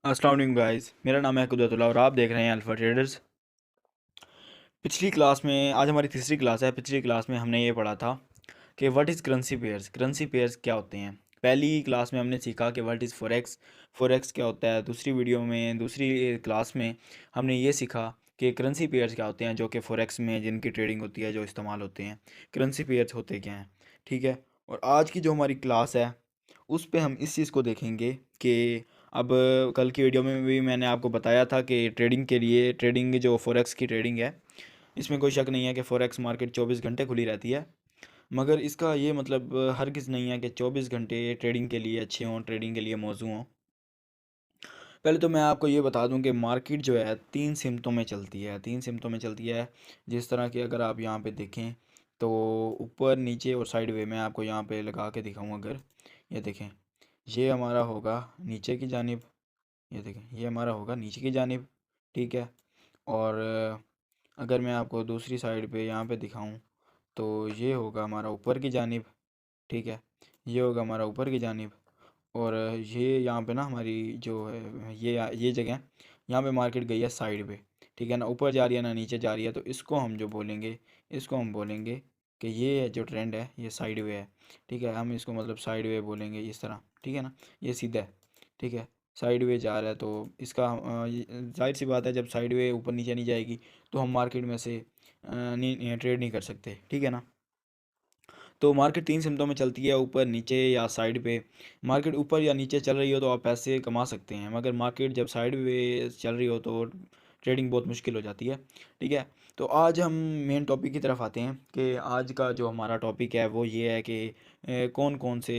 अस्सलाम वालेकुम गाइस, मेरा नाम है कुदरतुल्लाह और आप देख रहे हैं अल्फ़ा ट्रेडर्स। पिछली क्लास में आज हमारी तीसरी क्लास है। पिछली क्लास में हमने ये पढ़ा था कि what is currency pairs. Currency pairs क्या होते हैं। पहली क्लास में हमने सीखा कि व्हाट इज़ फॉरेक्स। फॉरेक्स क्या होता है। दूसरी क्लास में हमने ये सीखा कि करेंसी पेयर्स क्या होते हैं, जो कि फॉरेक्स में जिनकी ट्रेडिंग होती है, जो इस्तेमाल होते हैं। करेंसी पेयर्स होते क्या हैं, ठीक है। और आज की जो हमारी क्लास है उस पे हम इस चीज़ को देखेंगे कि अब कल की वीडियो में भी मैंने आपको बताया था कि ट्रेडिंग जो फॉरेक्स की ट्रेडिंग है, इसमें कोई शक नहीं है कि फॉरेक्स मार्केट 24 घंटे खुली रहती है। मगर इसका ये मतलब हरगिज़ नहीं है कि 24 घंटे ट्रेडिंग के लिए अच्छे हों, ट्रेडिंग के लिए मौजू हों। पहले तो मैं आपको ये बता दूं कि मार्केट जो है तीन सिमतों में चलती है। जिस तरह कि अगर आप यहाँ पे देखें तो ऊपर नीचे और साइड वे में आपको यहाँ पे लगा के दिखाऊं। अगर ये देखें, ये हमारा होगा नीचे की जानिब। ये देखें, ये हमारा होगा नीचे की जानिब, ठीक है। और अगर मैं आपको दूसरी साइड पे यहाँ पे दिखाऊं तो ये होगा हमारा ऊपर की जानिब, ठीक है। ये होगा हमारा ऊपर की जानिब। और ये यहाँ पे ना हमारी जो है ये जगह, यहाँ पे मार्केट गई है साइड पे, ठीक है ना। ऊपर जा रही है ना नीचे जा रही है, तो इसको हम बोलेंगे कि ये जो ट्रेंड है ये साइड वे है, ठीक है। हम इसको मतलब साइड वे बोलेंगे इस तरह, ठीक है ना। ये सीधा है, ठीक है। साइड वे जा रहा है तो इसका जाहिर सी बात है, जब साइड वे ऊपर नीचे नहीं जाएगी तो हम मार्केट में से नहीं ट्रेड नहीं कर सकते, ठीक है ना। तो मार्केट तीन सिमतों में चलती है, ऊपर नीचे या साइड पे। मार्केट ऊपर या नीचे चल रही हो तो आप पैसे कमा सकते हैं, मगर मार्केट जब साइड वे चल रही हो तो ट्रेडिंग बहुत मुश्किल हो जाती है, ठीक है। तो आज हम मेन टॉपिक की तरफ आते हैं कि आज का जो हमारा टॉपिक है वो ये है कि कौन कौन से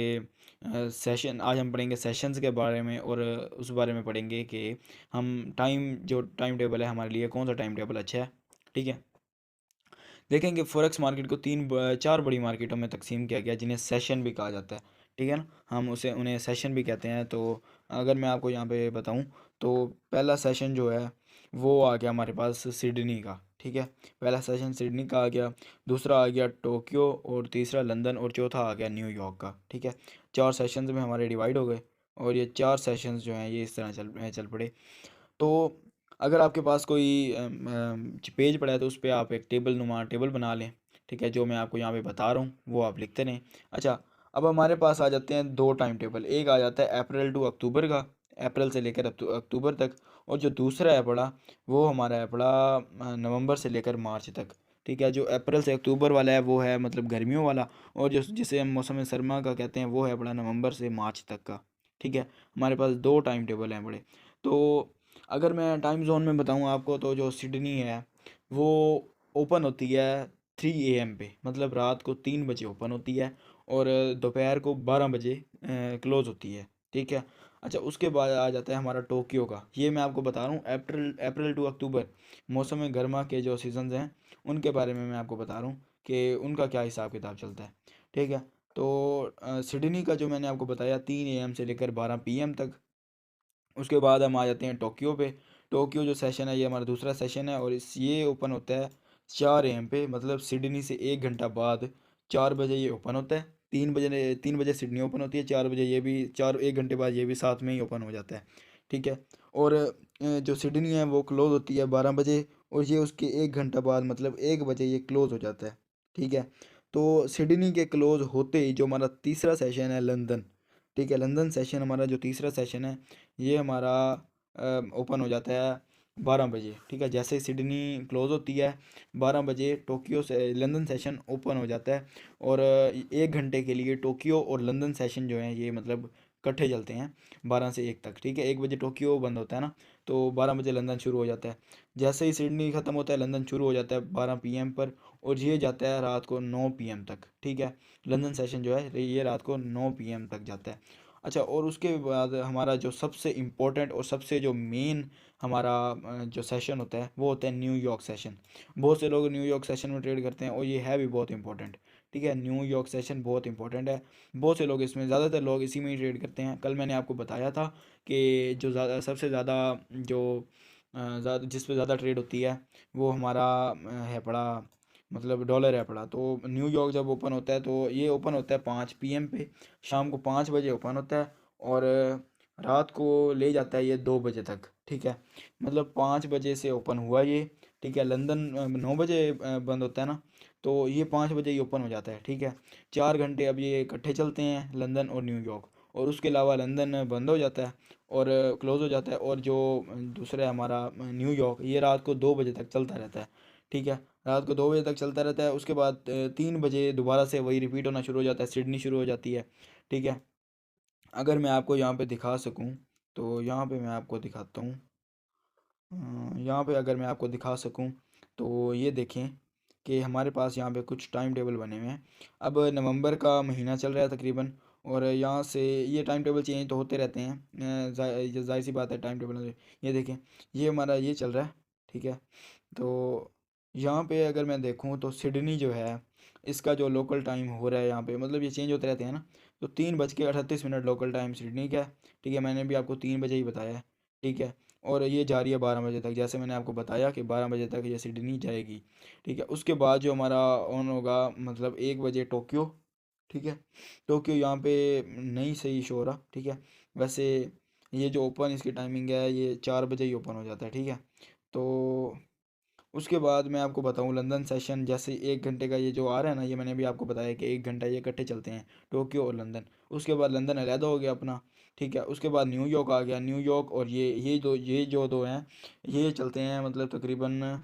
सेशन आज हम पढ़ेंगे सेशंस के बारे में। और उस बारे में पढ़ेंगे कि हम टाइम टेबल है हमारे लिए, कौन सा टाइम टेबल अच्छा है, ठीक है। देखेंगे फॉरेक्स मार्केट को चार बड़ी मार्केटों में तकसीम किया गया, जिन्हें सेशन भी कहा जाता है, ठीक है ना। हम उसे उन्हें सेशन भी कहते हैं। तो अगर मैं आपको यहाँ पे बताऊँ तो पहला सेशन जो है वो आ गया हमारे पास सिडनी का, ठीक है। पहला सेशन सिडनी का आ गया, दूसरा आ गया टोक्यो, और तीसरा लंदन, और चौथा आ गया न्यूयॉर्क का, ठीक है। चार सेशंस में हमारे डिवाइड हो गए, और ये चार सेशंस जो हैं ये इस तरह चल पड़े। तो अगर आपके पास कोई पेज पड़ा है तो उस पर आप एक टेबल बना लें, ठीक है। जो मैं आपको यहाँ पे बता रहा हूँ वो आप लिखते रहें। अच्छा, अब हमारे पास आ जाते हैं दो टाइम टेबल। एक आ जाता है अप्रैल टू अक्टूबर का, अप्रैल से लेकर अक्टूबर तक। और जो दूसरा है पड़ा वो हमारा है पड़ा नवंबर से लेकर मार्च तक, ठीक है। जो अप्रैल से अक्टूबर वाला है वो है मतलब गर्मियों वाला, और जो जिसे हम मौसम सरमा का कहते हैं वो है पड़ा नवंबर से मार्च तक का, ठीक है। हमारे पास दो टाइम टेबल हैं बड़े। तो अगर मैं टाइम जोन में बताऊँ आपको तो जो सिडनी है वो ओपन होती है 3 AM पे, मतलब रात को 3 बजे ओपन होती है, और दोपहर को 12 बजे क्लोज होती है, ठीक है। अच्छा, उसके बाद आ जाता है हमारा टोक्यो का। ये मैं आपको बता रहा हूँ अप्रैल अप्रैल टू अक्टूबर मौसम गर्मा के जो सीजन्स हैं उनके बारे में मैं आपको बता रहा हूँ कि उनका क्या हिसाब किताब चलता है, ठीक है। तो सिडनी का जो मैंने आपको बताया 3 AM से लेकर 12 PM तक। उसके बाद हम आ जाते हैं टोक्यो पे। टोक्यो जो सेशन है ये हमारा दूसरा सेशन है, और इस ये ओपन होता है 4 AM पे, मतलब सिडनी से 1 घंटा बाद 4 बजे ये ओपन होता है। 3 बजे सिडनी ओपन होती है, 4 बजे ये भी, 1 घंटे बाद ये भी साथ में ही ओपन हो जाता है, ठीक है। और जो सिडनी है वो क्लोज होती है 12 बजे, और ये उसके 1 घंटा बाद मतलब 1 बजे ये क्लोज हो जाता है, ठीक है। तो सिडनी के क्लोज होते ही जो हमारा तीसरा सेशन है लंदन, ठीक है। लंदन सेशन हमारा जो तीसरा सेशन है ये हमारा ओपन हो जाता है 12 बजे, ठीक है। जैसे ही सिडनी क्लोज होती है 12 बजे टोक्यो से लंदन सेशन ओपन हो जाता है। और 1 घंटे के लिए टोक्यो और लंदन सेशन जो है ये मतलब इकट्ठे चलते हैं 12 से 1 तक, ठीक है। 1 बजे टोक्यो बंद होता है ना, तो 12 बजे लंदन शुरू हो जाता है। जैसे ही सिडनी ख़त्म होता है लंदन शुरू हो जाता है 12 PM पर, और ये जाता है रात को 9 PM तक, ठीक है। लंदन सेशन जो है ये रात को 9 PM तक जाता है। अच्छा, और उसके बाद हमारा जो सबसे इम्पोर्टेंट और सबसे जो मेन हमारा जो सेशन होता है वो होता है न्यूयॉर्क सेशन। बहुत से लोग न्यूयॉर्क सेशन में ट्रेड करते हैं, और ये है भी बहुत इंपॉर्टेंट, ठीक है। न्यूयॉर्क सेशन बहुत इंपॉर्टेंट है। बहुत से लोग इसमें, ज़्यादातर लोग इसी में ही ट्रेड करते हैं। कल मैंने आपको बताया था कि जो ज़्यादा सबसे ज़्यादा जो ज़्यादा जिस पे ज़्यादा ट्रेड होती है वो हमारा है पड़ा, मतलब डॉलर है पड़ा। तो न्यूयॉर्क जब ओपन होता है तो ये ओपन होता है 5 PM पे, शाम को 5 बजे ओपन होता है। और रात को ले जाता है ये 2 बजे तक, ठीक है। मतलब 5 बजे से ओपन हुआ ये, ठीक है। लंदन 9 बजे बंद होता है ना, तो ये 5 बजे ही ओपन हो जाता है, ठीक है। 4 घंटे अब ये इकट्ठे चलते हैं, लंदन और न्यूयॉर्क। और उसके अलावा लंदन बंद हो जाता है और क्लोज़ हो जाता है। और जो दूसरा है हमारा न्यूयॉर्क, ये रात को 2 बजे तक चलता रहता है, ठीक है। रात को 2 बजे तक चलता रहता है। उसके बाद 3 बजे दोबारा से वही रिपीट होना शुरू हो जाता है, सिडनी शुरू हो जाती है, ठीक है। अगर मैं आपको यहाँ पे दिखा सकूँ, तो यहाँ पे मैं आपको दिखाता हूँ। यहाँ पे अगर मैं आपको दिखा सकूँ, तो ये देखें कि हमारे पास यहाँ पे कुछ टाइम टेबल बने हुए हैं। अब नवंबर का महीना चल रहा है तकरीबन, और यहाँ से ये टाइम टेबल चेंज तो होते रहते हैं, जाहिर सी बात है टाइम टेबल। ये देखें, ये हमारा ये चल रहा है, ठीक है। तो यहाँ पे अगर मैं देखूँ तो सिडनी जो है, इसका जो लोकल टाइम हो रहा है यहाँ पे, मतलब ये चेंज होते रहते हैं ना। तो 3:38 लोकल टाइम सिडनी का है, ठीक है। मैंने भी आपको 3 बजे ही बताया है, ठीक है। और ये जा रही है 12 बजे तक, जैसे मैंने आपको बताया कि 12 बजे तक ये सिडनी जाएगी, ठीक है। उसके बाद जो हमारा ऑन होगा, मतलब 1 बजे टोक्यो, ठीक है। टोक्यो यहाँ पे नहीं सही शो हो रहा, ठीक है। वैसे ये जो ओपन इसकी टाइमिंग है, ये 4 बजे ही ओपन हो जाता है, ठीक है। तो उसके बाद मैं आपको बताऊं लंदन सेशन, जैसे 1 घंटे का ये जो आ रहा है ना, ये मैंने भी आपको बताया कि 1 घंटा ये इकट्ठे चलते हैं, टोक्यो और लंदन। उसके बाद लंदन अलहदा हो गया अपना, ठीक है। उसके बाद न्यूयॉर्क आ गया, न्यूयॉर्क और ये जो दो हैं, ये चलते हैं मतलब तकरीबन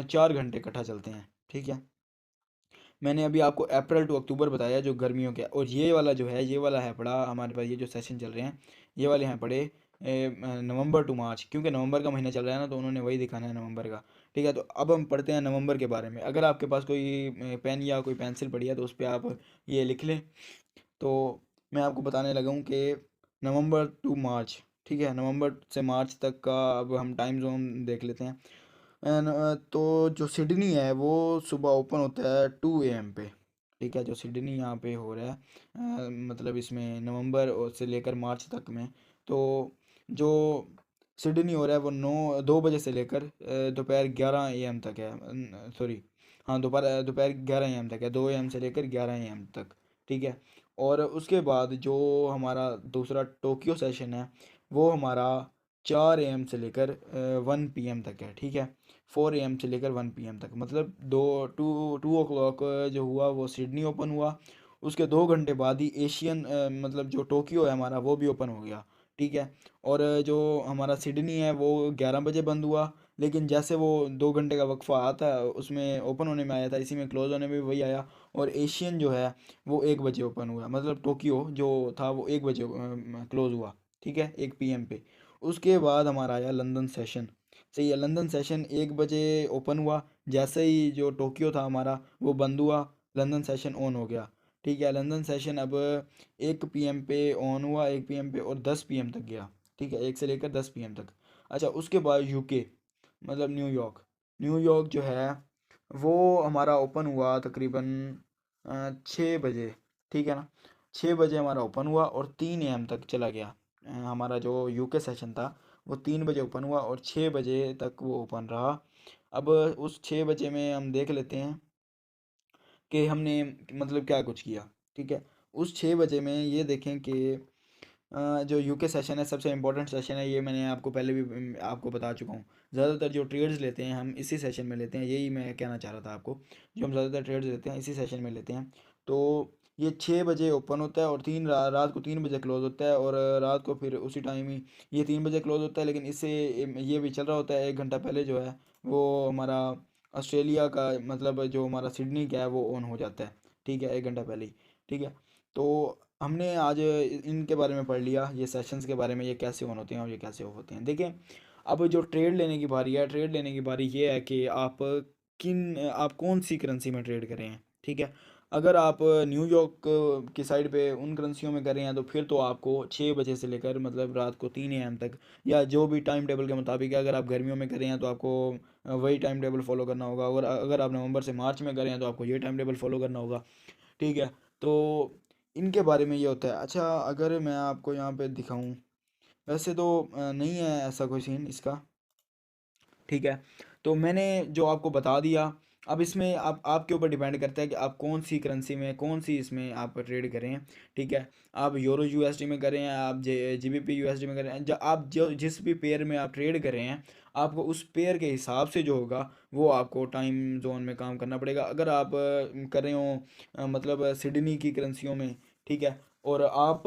4 घंटे इकट्ठा चलते हैं, ठीक है। मैंने अभी आपको अप्रैल टू अक्टूबर बताया जो गर्मियों के, और ये वाला जो है, ये वाला है पड़ा हमारे पास, ये जो सेशन चल रहे हैं ये वाले हैं पड़े नवंबर टू मार्च, क्योंकि नवंबर का महीना चल रहा है ना, तो उन्होंने वही दिखाना है नवंबर का, ठीक है। तो अब हम पढ़ते हैं नवंबर के बारे में। अगर आपके पास कोई पेन या कोई पेंसिल पड़ी है तो उस पर आप ये लिख लें। तो मैं आपको बताने लगा हूँ कि नवंबर टू मार्च, ठीक है, नवंबर से मार्च तक का अब हम टाइम जोन देख लेते हैं। तो जो सिडनी है वो सुबह ओपन होता है 2 AM पे, ठीक है। जो सिडनी यहाँ पे हो रहा है मतलब इसमें नवंबर और से लेकर मार्च तक में, तो जो सिडनी हो रहा है वो 2 बजे से लेकर दोपहर 11 AM तक है, सॉरी, हाँ, दोपहर दोपहर 11 AM तक है, 2 AM से लेकर 11 AM तक, ठीक है। और उसके बाद जो हमारा दूसरा टोक्यो सेशन है, वो हमारा 4 AM से लेकर 1 PM तक है, ठीक है। 4 AM से लेकर 1 PM तक, मतलब 2 2 o'clock जो हुआ वो सिडनी ओपन हुआ। उसके 2 घंटे बाद ही एशियन मतलब जो टोक्यो है हमारा वो भी ओपन हो गया, ठीक है। और जो हमारा सिडनी है वो 11 बजे बंद हुआ, लेकिन जैसे वो 2 घंटे का वक्फा आता है उसमें ओपन होने में आया था, इसी में क्लोज होने में भी वही आया। और एशियन जो है वो 1 बजे ओपन हुआ, मतलब टोक्यो जो था वो 1 बजे क्लोज हुआ, ठीक है, 1 PM पे। उसके बाद हमारा आया लंदन सेशन, सही है। लंदन सेशन 1 बजे ओपन हुआ, जैसे ही जो टोक्यो था हमारा वो बंद हुआ, लंदन सेशन ऑन हो गया, ठीक है। लंदन सेशन अब 1 PM पे ऑन हुआ, 1 PM पे, और 10 PM तक गया, ठीक है, 1 से लेकर 10 PM तक। अच्छा, उसके बाद यूके, मतलब न्यूयॉर्क, न्यूयॉर्क जो है वो हमारा ओपन हुआ तकरीबन 6 बजे, ठीक है ना। 6 बजे हमारा ओपन हुआ और 3 AM तक चला गया। हमारा जो यूके सेशन था वो 3 बजे ओपन हुआ और 6 बजे तक वो ओपन रहा। अब उस 6 बजे में हम देख लेते हैं कि हमने मतलब क्या कुछ किया, ठीक है। उस 6 बजे में ये देखें कि जो यूके सेशन है सबसे इम्पोर्टेंट सेशन है, ये मैंने आपको पहले भी आपको बता चुका हूँ। ज़्यादातर जो ट्रेड्स लेते हैं हम इसी सेशन में लेते हैं, यही मैं कहना चाह रहा था आपको। जो हम ज़्यादातर ट्रेड्स लेते हैं इसी सेशन में लेते हैं। तो ये 6 बजे ओपन होता है और रात को 3 बजे क्लोज होता है, और रात को फिर उसी टाइम ही ये 3 बजे क्लोज होता है। लेकिन इससे ये भी चल रहा होता है 1 घंटा पहले जो है वो हमारा ऑस्ट्रेलिया का, मतलब जो हमारा सिडनी का है वो ऑन हो जाता है, ठीक है, 1 घंटा पहले ही, ठीक है। तो हमने आज इनके बारे में पढ़ लिया, ये सेशंस के बारे में, ये कैसे ऑन होते हैं और ये कैसे ऑफ होते हैं। देखिए, अब जो ट्रेड लेने की बारी है, ट्रेड लेने की बारी ये है कि आप कौन सी करेंसी में ट्रेड करें हैं, ठीक है। अगर आप न्यूयॉर्क की साइड पे उन करेंसियों में कर रहे हैं तो फिर तो आपको 6 बजे से लेकर मतलब रात को 3 AM तक, या जो भी टाइम टेबल के मुताबिक है। अगर आप गर्मियों में कर रहे हैं तो आपको वही टाइम टेबल फॉलो करना होगा, और अगर आप नवंबर से मार्च में कर रहे हैं तो आपको ये टाइम टेबल फॉलो करना होगा, ठीक है। तो इनके बारे में ये होता है। अच्छा, अगर मैं आपको यहाँ पे दिखाऊं, वैसे तो नहीं है ऐसा कोई सीन इसका, ठीक है। तो मैंने जो आपको बता दिया, अब इसमें आप आपके ऊपर डिपेंड करता है कि आप कौन सी करेंसी में, कौन सी इसमें आप ट्रेड करें। ठीक है, आप यूरो यूएसडी में करें, आप जीबीपी यूएसडी में करें, जो आप जो जिस भी पेयर में आप ट्रेड कर रहे हैं, आपको उस पेयर के हिसाब से जो होगा वो आपको टाइम जोन में काम करना पड़ेगा। अगर आप कर रहे हो मतलब सिडनी की करेंसियों में, ठीक है, और आप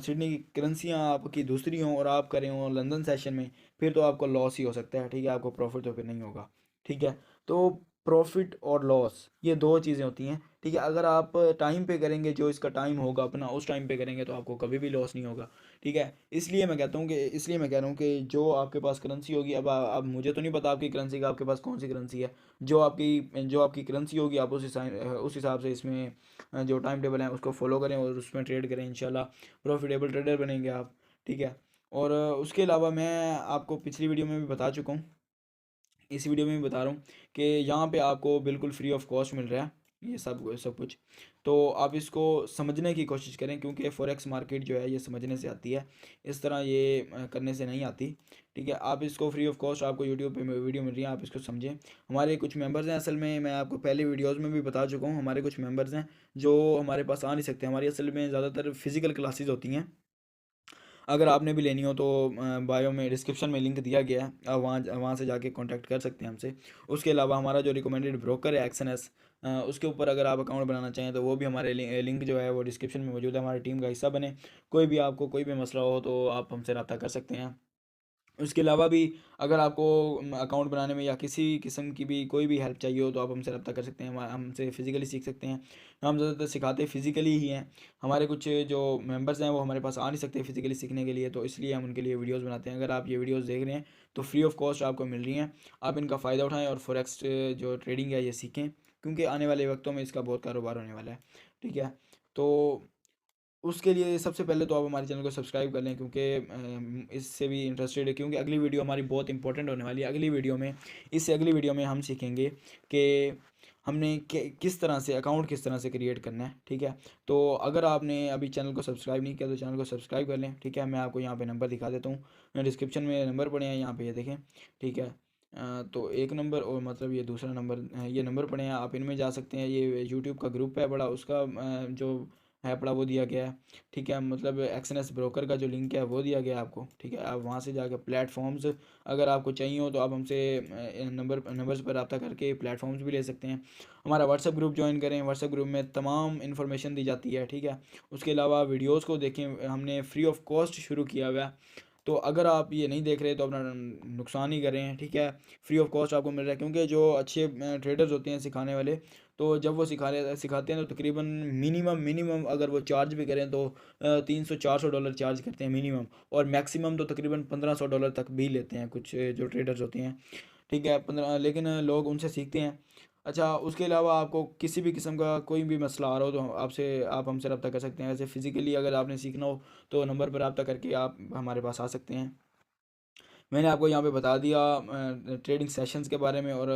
सिडनी की करेंसियाँ आपकी दूसरी हों और आप कर रहे हो लंदन सेशन में, फिर तो आपको लॉस ही हो सकता है। ठीक है, आपको प्रॉफिट तो फिर नहीं होगा। ठीक है, तो प्रॉफिट और लॉस ये दो चीज़ें होती हैं। ठीक है, अगर आप टाइम पे करेंगे, जो इसका टाइम होगा अपना उस टाइम पे करेंगे, तो आपको कभी भी लॉस नहीं होगा। ठीक है, इसलिए मैं कहता हूँ कि इसलिए मैं कह रहा हूँ कि जो आपके पास करेंसी होगी, अब मुझे तो नहीं पता आपकी करेंसी का, आपके पास कौन सी करेंसी है, जो आपकी करेंसी होगी आप उस हिसाब से इसमें जो टाइम टेबल है उसको फॉलो करें और उसमें ट्रेड करें, इंशाल्लाह प्रॉफिटेबल ट्रेडर बनेंगे आप। ठीक है, और उसके अलावा मैं आपको पिछली वीडियो में भी बता चुका हूँ, इस वीडियो में भी बता रहा हूँ कि यहाँ पे आपको बिल्कुल फ्री ऑफ कॉस्ट मिल रहा है ये सब सब कुछ। तो आप इसको समझने की कोशिश करें, क्योंकि फॉरेक्स मार्केट जो है ये समझने से आती है, इस तरह ये करने से नहीं आती। ठीक है, आप इसको फ्री ऑफ कॉस्ट आपको यूट्यूब पे वीडियो मिल रही है, आप इसको समझें। हमारे कुछ मेंबर्स हैं, असल में मैं आपको पहले वीडियोज़ में भी बता चुका हूँ, हमारे कुछ मेंबर्स हैं जो हमारे पास आ नहीं सकते। हमारी असल में ज़्यादातर फिजिकल क्लासेज होती हैं। अगर आपने भी लेनी हो तो बायो में डिस्क्रिप्शन में लिंक दिया गया है, आप वहाँ वहाँ से जाके कांटेक्ट कर सकते हैं हमसे। उसके अलावा हमारा जो रिकमेंडेड ब्रोकर है एक्सएनएस, उसके ऊपर अगर आप अकाउंट बनाना चाहें तो वो भी हमारे लिंक जो है वो डिस्क्रिप्शन में मौजूद है। हमारी टीम का हिस्सा बने, कोई भी आपको कोई भी मसला हो तो आप हमसे रब्ता कर सकते हैं। उसके अलावा भी अगर आपको अकाउंट बनाने में या किसी किस्म की भी कोई भी हेल्प चाहिए हो तो आप हमसे रब्ता कर सकते हैं, हमसे फ़िज़िकली सीख सकते हैं। हम ज़्यादातर सिखाते फ़िज़िकली ही हैं। हमारे कुछ जो मेंबर्स हैं वो हमारे पास आ नहीं सकते फ़िज़िकली सीखने के लिए, तो इसलिए हम उनके लिए वीडियोज़ बनाते हैं। अगर आप ये वीडियोज़ देख रहे हैं तो फ्री ऑफ कॉस्ट आपको मिल रही हैं, आप इनका फ़ायदा उठाएँ और फॉरेक्स जो ट्रेडिंग है ये सीखें, क्योंकि आने वाले वक्तों में इसका बहुत कारोबार होने वाला है। ठीक है, तो उसके लिए सबसे पहले तो आप हमारे चैनल को सब्सक्राइब कर लें, क्योंकि इससे भी इंटरेस्टेड है, क्योंकि अगली वीडियो हमारी बहुत इंपॉर्टेंट होने वाली है। अगली वीडियो में, इससे अगली वीडियो में हम सीखेंगे कि हमने किस तरह से अकाउंट किस तरह से क्रिएट करना है। ठीक है, तो अगर आपने अभी चैनल को सब्सक्राइब नहीं किया तो चैनल को सब्सक्राइब कर लें। ठीक है, मैं आपको यहाँ पे नंबर दिखा देता हूँ, डिस्क्रिप्शन में नंबर पड़े हैं, यहाँ पे ये देखें। ठीक है, तो एक नंबर और मतलब ये दूसरा नंबर, ये नंबर पड़े हैं, आप इनमें जा सकते हैं। ये यूट्यूब का ग्रुप है बड़ा, उसका जो है पड़ा वो दिया गया है। ठीक है, मतलब एक्सएनएस ब्रोकर का जो लिंक है वो दिया गया है आपको। ठीक है, आप वहाँ से जाकर प्लेटफॉर्म्स अगर आपको चाहिए हो तो आप हमसे नंबर्स पर रब्ता करके प्लेटफॉर्म्स भी ले सकते हैं। हमारा व्हाट्सएप ग्रुप ज्वाइन करें, व्हाट्सएप ग्रुप में तमाम इन्फॉर्मेशन दी जाती है। ठीक है, उसके अलावा वीडियोज़ को देखें, हमने फ्री ऑफ कॉस्ट शुरू किया हुआ है, तो अगर आप ये नहीं देख रहे तो अपना नुकसान ही कर रहे हैं। ठीक है, फ्री ऑफ कॉस्ट आपको मिल रहा है, क्योंकि जो अच्छे ट्रेडर्स होते हैं सिखाने वाले, तो जब वो सिखाते हैं तो तकरीबन मिनिमम मिनिमम अगर वो चार्ज भी करें तो 300 400 डॉलर चार्ज करते हैं मिनिमम, और मैक्सिमम तो तकरीबन 1500 डॉलर तक भी लेते हैं कुछ जो ट्रेडर्स होते हैं। ठीक है, 15, लेकिन लोग उनसे सीखते हैं। अच्छा, उसके अलावा आपको किसी भी किस्म का कोई भी मसला आ रहा हो तो आप हमसे रब्ता कर सकते हैं। वैसे फ़िज़िकली अगर आपने सीखना हो तो नंबर पर रब्ता करके आप हमारे पास आ सकते हैं। मैंने आपको यहाँ पे बता दिया ट्रेडिंग सेशंस के बारे में, और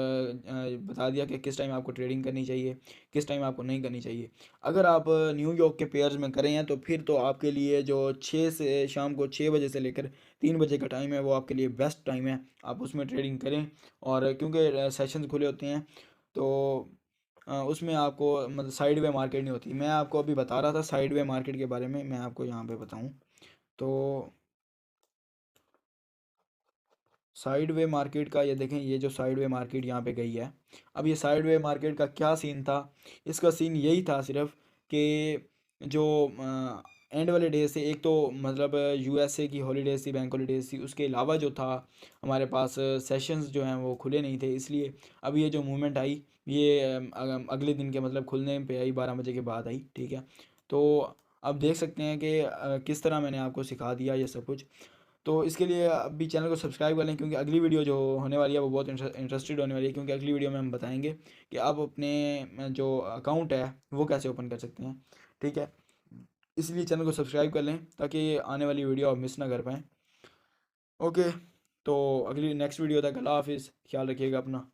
बता दिया कि किस टाइम आपको ट्रेडिंग करनी चाहिए, किस टाइम आपको नहीं करनी चाहिए। अगर आप न्यूयॉर्क के पेयर्स में करें हैं तो फिर तो आपके लिए जो 6 बजे से लेकर 3 बजे का टाइम है वो आपके लिए बेस्ट टाइम है, आप उसमें ट्रेडिंग करें। और क्योंकि सेशंस खुले होते हैं तो उसमें आपको मतलब साइड वे मार्केट नहीं होती। मैं आपको अभी बता रहा था साइड वे मार्केट के बारे में, मैं आपको यहाँ पे बताऊँ तो साइड वे मार्केट का ये देखें, ये जो साइड वे मार्केट यहाँ पे गई है, अब ये साइड वे मार्केट का क्या सीन था, इसका सीन यही था सिर्फ कि जो एंड वाले डे से, एक तो मतलब यूएसए की हॉलीडेज थी, बैंक हॉलीडेज थी, उसके अलावा जो था हमारे पास सेशंस जो हैं वो खुले नहीं थे, इसलिए अब ये जो मूवमेंट आई ये अगले दिन के मतलब खुलने पे आई, 12 बजे के बाद आई। ठीक है, तो अब देख सकते हैं कि किस तरह मैंने आपको सिखा दिया ये सब कुछ। तो इसके लिए अभी चैनल को सब्सक्राइब कर लें, क्योंकि अगली वीडियो जो होने वाली है वो बहुत इंटरेस्टेड होने वाली है, क्योंकि अगली वीडियो में हम बताएंगे कि आप अपने जो अकाउंट है वो कैसे ओपन कर सकते हैं। ठीक है, इसलिए चैनल को सब्सक्राइब कर लें ताकि आने वाली वीडियो आप मिस ना कर पाएँ। ओके, तो अगली नेक्स्ट वीडियो तक अल्लाह हाफिज़, ख्याल रखिएगा अपना।